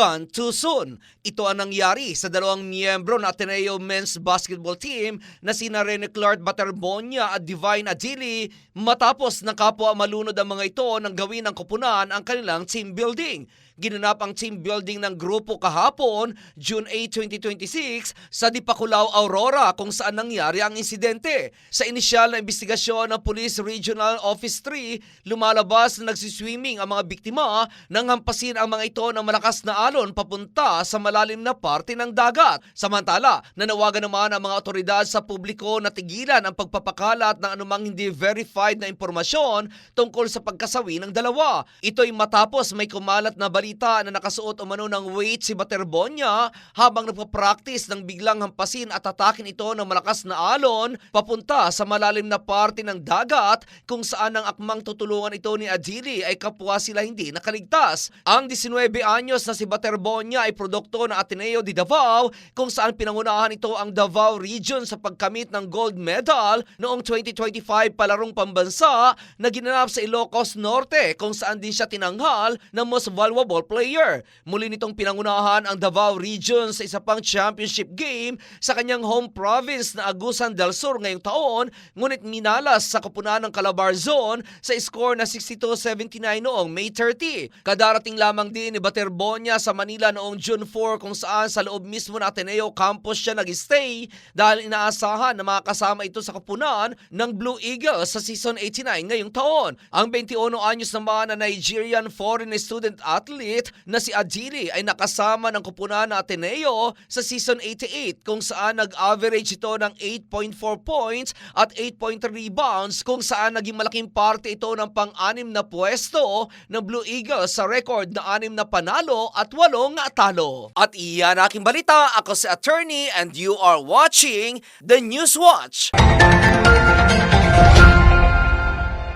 gone too soon. Ito ang nangyari sa dalawang miyembro ng Ateneo men's basketball team na sina Rene Clark Baterbonia at Divine Adili matapos ng kapwa malunod ang mga ito nang gawin ng koponan ang kanilang team building. Ginanap ang team building ng grupo kahapon, June 8, 2026, sa Dipakulaw, Aurora kung saan nangyari ang insidente. Sa inisyal na investigasyon ng Police Regional Office 3, lumalabas na nagsiswimming ang mga biktima nang hampasin ang mga ito ng malakas na alon papunta sa malalim na parte ng dagat. Samantala, nanawagan naman ang mga otoridad sa publiko na tigilan ang pagpapakalat ng anumang hindi verified na impormasyon tungkol sa pagkasawi ng dalawa. Ito'y matapos may kumalat na balita na nakasuot umano ng weight si Baterbonia habang nagpa-practice ng biglang hampasin at atakin ito ng malakas na alon papunta sa malalim na parte ng dagat kung saan ang akmang tutulungan ito ni Adili ay kapwa sila hindi nakaligtas. Ang 19 anyos na si Baterbonia ay produkto ng Ateneo de Davao kung saan pinangunahan ito ang Davao Region sa pagkamit ng gold medal noong 2025 palarong pambansa na ginanap sa Ilocos Norte kung saan din siya tinanghal ng most valuable player. Muli nitong pinangunahan ang Davao Region sa isa pang championship game sa kanyang home province na Agusan del Sur ngayong taon, ngunit minalas sa koponan ng Calabar Zone sa score na 62-79 noong May 30. Kadarating lamang din ni Baterbonia sa Manila noong June 4 kung saan sa loob mismo ng Ateneo campus siya nag-stay dahil inaasahan na makakasama ito sa koponan ng Blue Eagles sa season 89 ngayong taon. Ang 21 anyos naman na Nigerian foreign student athlete na si Adili ay nakasama ng koponan ng Ateneo sa season 88 kung saan nag-average ito ng 8.4 points at 8.3 rebounds kung saan naging malaking parte ito ng pang-anim na pwesto ng Blue Eagles sa record na 6 na panalo at 8 talo. At iyan aking balita, ako si Attorney and you are watching The News Watch.